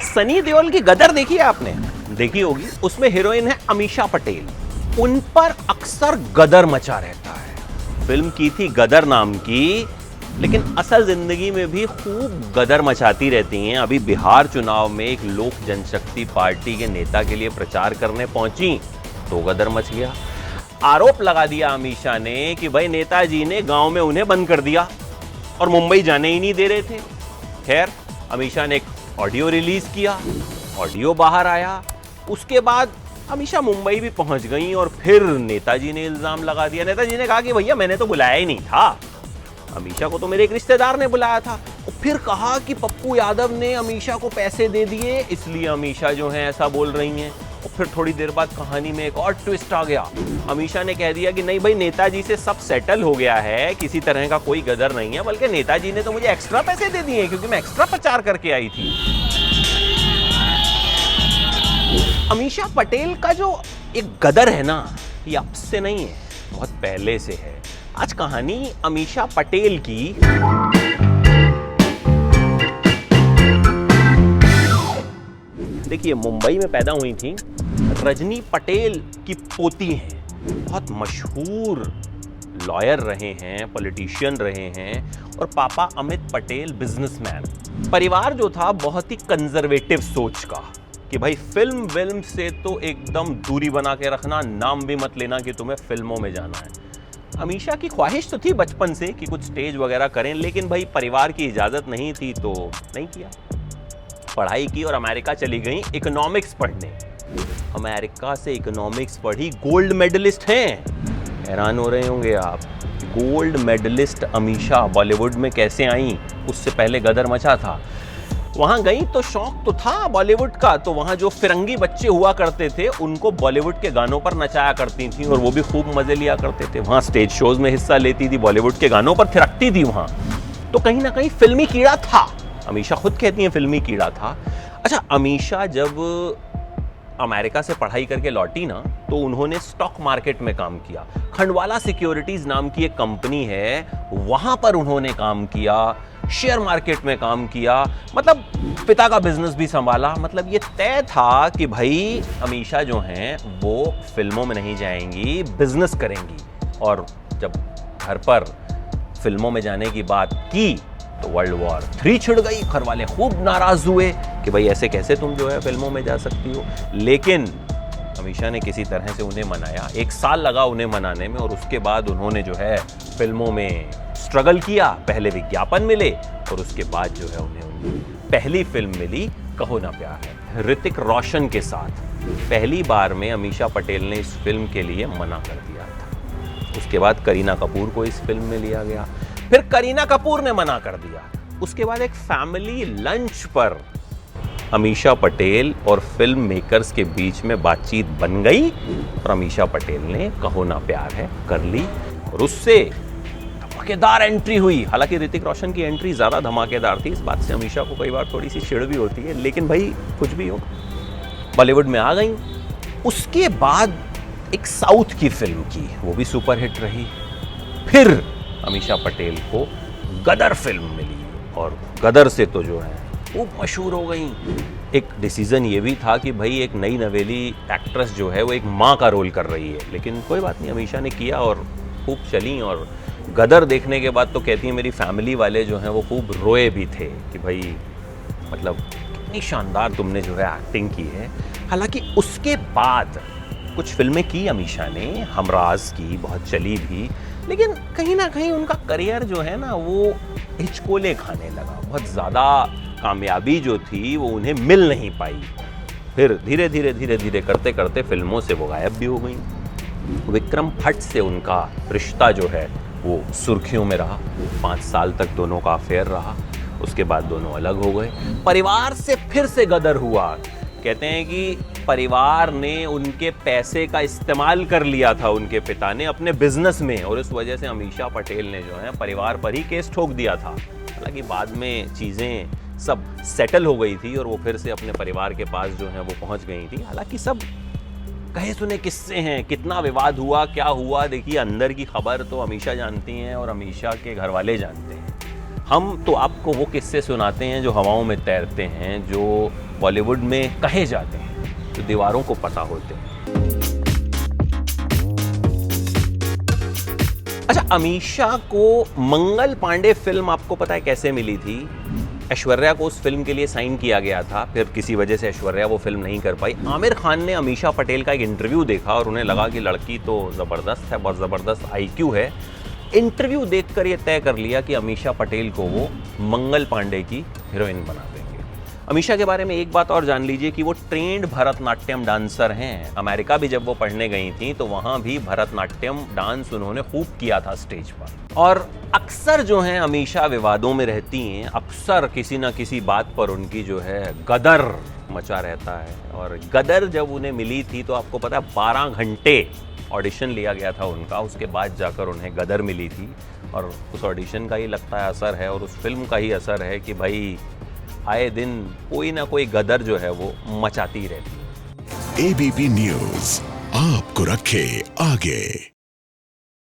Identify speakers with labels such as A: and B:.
A: सनी देओल की गदर देखी है आपने? देखी होगी। उसमें हीरोइन है अमीषा पटेल। उन पर अक्सर गदर मचा रहता है। फिल्म की थी गदर नाम की, लेकिन असल जिंदगी में भी खूब गदर मचाती रहती हैं। अभी बिहार चुनाव में एक लोक जनशक्ति पार्टी के नेता के लिए प्रचार करने पहुंची तो गदर मच गया। आरोप लगा दिया अमीषा ने कि भाई नेताजी ने गांव में उन्हें बंद कर दिया और मुंबई जाने ही नहीं दे रहे थे। खैर, अमीषा ने एक ऑडियो रिलीज किया, ऑडियो बाहर आया। उसके बाद अमीषा मुंबई भी पहुंच गई और फिर नेताजी ने इल्जाम लगा दिया। नेताजी ने कहा कि भैया मैंने तो बुलाया ही नहीं था, अमीषा को तो मेरे एक रिश्तेदार ने बुलाया था। और फिर कहा कि पप्पू यादव ने अमीषा को पैसे दे दिए, इसलिए अमीषा जो है ऐसा बोल रही हैं। और फिर थोड़ी देर बाद कहानी में एक और ट्विस्ट आ गया। अमीषा ने कह दिया कि नहीं भाई, नेताजी से सब सेटल हो गया है, किसी तरह का कोई गदर नहीं है, बल्कि नेताजी ने तो मुझे एक्स्ट्रा पैसे दे दिए क्योंकि मैं एक्स्ट्रा प्रचार करके आई थी। अमीषा पटेल का जो एक गदर है ना, ये अब से नहीं है, बहुत पहले से है। आज कहानी अमीषा पटेल की देखिए, मुंबई में पैदा हुई थी। रजनी पटेल की पोती हैं, बहुत मशहूर लॉयर रहे हैं, पॉलिटिशियन रहे हैं, और पापा अमित पटेल बिजनेसमैन। परिवार जो था बहुत ही कंजर्वेटिव सोच का कि भाई फिल्म से तो एकदम दूरी बना के रखना, नाम भी मत लेना कि तुम्हें फिल्मों में जाना है। अमीषा की ख्वाहिश तो थी बचपन से कि कुछ स्टेज वगैरह करें, लेकिन भाई परिवार की इजाजत नहीं थी तो नहीं किया। पढ़ाई की और अमेरिका चली गई इकोनॉमिक्स पढ़ने। अमेरिका से इकोनॉमिक्स पढ़ी, गोल्ड मेडलिस्ट हैं। हैरान हो रहे होंगे आप, गोल्ड मेडलिस्ट अमीषा बॉलीवुड में कैसे आई? उससे पहले गदर मचा था। वहां गई तो शौक तो था बॉलीवुड का, तो वहां जो फिरंगी बच्चे हुआ करते थे उनको बॉलीवुड के गानों पर नचाया करती थी और वो भी खूब मजे लिया करते थे। वहां स्टेज शोज में हिस्सा लेती थी, बॉलीवुड के गानों पर थिरकती थी वहां। तो कहीं ना कहीं फिल्मी कीड़ा था। अमीषा खुद कहती हैं फिल्मी कीड़ा था। अच्छा, अमीषा जब अमेरिका से पढ़ाई करके लौटी ना, तो उन्होंने स्टॉक मार्केट में काम किया। खंडवाला सिक्योरिटीज नाम की एक कंपनी है, वहां पर उन्होंने काम किया, शेयर मार्केट में काम किया, मतलब पिता का बिजनेस भी संभाला। मतलब ये तय था कि भाई अमीषा जो हैं वो फिल्मों में नहीं जाएंगी, बिजनेस करेंगी। और जब घर पर फिल्मों में जाने की बात की तो वर्ल्ड वॉर 3 छिड़ गई। घर वाले खूब नाराज हुए कि भाई ऐसे कैसे तुम जो है फिल्मों में जा सकती हो। लेकिन अमीषा ने किसी तरह से उन्हें मनाया। 1 साल लगा उन्हें मनाने में, और उसके बाद उन्होंने जो है फिल्मों में स्ट्रगल किया। पहले विज्ञापन मिले और उसके बाद जो है उन्हें पहली फिल्म मिली कहो ना प्यार है, ऋतिक रोशन के साथ। पहली बार में अमीषा पटेल ने इस फिल्म के लिए मना कर दिया था। उसके बाद करीना कपूर को इस फिल्म में लिया गया, फिर करीना कपूर ने मना कर दिया। उसके बाद एक फैमिली लंच पर अमीषा पटेल और फिल्म मेकर्स के बीच में बातचीत बन गई और अमीषा पटेल ने कहो ना प्यार है कर ली, और उससे धमाकेदार एंट्री हुई। हालांकि ऋतिक रोशन की एंट्री ज्यादा धमाकेदार थी, इस बात से अमीषा को कई बार थोड़ी सी चिढ़ भी होती है, लेकिन भाई कुछ भी हो, बॉलीवुड में आ गई। उसके बाद एक साउथ की फिल्म की, वो भी सुपरहिट रही। फिर अमीषा पटेल को गदर फिल्म मिली और गदर से तो जो है वो मशहूर हो गई। एक डिसीजन ये भी था कि भाई एक नई नवेली एक्ट्रेस जो है वो एक माँ का रोल कर रही है, लेकिन कोई बात नहीं, अमीषा ने किया और खूब चली। और गदर देखने के बाद तो कहती है मेरी फैमिली वाले जो हैं वो खूब रोए भी थे कि भाई मतलब कितनी शानदार तुमने जो है एक्टिंग की है। हालांकि उसके बाद कुछ फिल्में की अमीषा ने, हमराज की, बहुत चली भी, लेकिन कहीं ना कहीं उनका करियर जो है ना वो हिचकोले खाने लगा। बहुत ज़्यादा कामयाबी जो थी वो उन्हें मिल नहीं पाई। फिर धीरे धीरे करते करते फिल्मों से वो गायब भी हो गई। विक्रम भट्ट से उनका रिश्ता जो है वो सुर्खियों में रहा। 5 साल तक दोनों का अफेयर रहा। उसके बाद दोनों अलग हो गए। परिवार से फिर से गदर हुआ। कहते हैं कि परिवार ने उनके पैसे का इस्तेमाल कर लिया था, उनके पिता ने, अपने बिजनेस में, और इस वजह से अमीषा पटेल ने जो है परिवार पर ही केस ठोक दिया था। हालांकि बाद में चीज़ें सब सेटल हो गई थी और वो फिर से अपने परिवार के पास जो है वो पहुंच गई थी। हालांकि सब कहे सुने किस्से हैं, कितना विवाद हुआ, क्या हुआ, देखिए अंदर की खबर तो अमीषा जानती हैं और अमीषा के घर वाले जानते हैं। हम तो आपको वो किस्से सुनाते हैं जो हवाओं में तैरते हैं, जो बॉलीवुड में कहे जाते हैं, जो दीवारों को पता होते हैं। अच्छा, अमीषा को मंगल पांडे फिल्म आपको पता है कैसे मिली थी? ऐश्वर्या को उस फिल्म के लिए साइन किया गया था, फिर किसी वजह से ऐश्वर्या वो फिल्म नहीं कर पाई। आमिर खान ने अमीषा पटेल का एक इंटरव्यू देखा और उन्हें लगा कि लड़की तो ज़बरदस्त है, बहुत ज़बरदस्त IQ है। इंटरव्यू देखकर ये तय कर लिया कि अमीषा पटेल को वो मंगल पांडे की हीरोइन बना देंगे। अमीषा के बारे में एक बात और जान लीजिए कि वो ट्रेंड भरतनाट्यम डांसर हैं। अमेरिका भी जब वो पढ़ने गई थी तो वहाँ भी भरतनाट्यम डांस उन्होंने खूब किया था स्टेज पर। और अक्सर जो हैं अमीषा विवादों में रहती हैं, अक्सर किसी ना किसी बात पर उनकी जो है गदर मचा रहता है। और गदर जब उन्हें मिली थी तो आपको पता है 12 घंटे ऑडिशन लिया गया था उनका, उसके बाद जाकर उन्हें गदर मिली थी। और उस ऑडिशन का ही लगता है असर है और उस फिल्म का ही असर है कि भाई आए दिन कोई ना कोई गदर जो है वो मचाती रहती है।
B: ABP न्यूज़ आपको रखे आगे।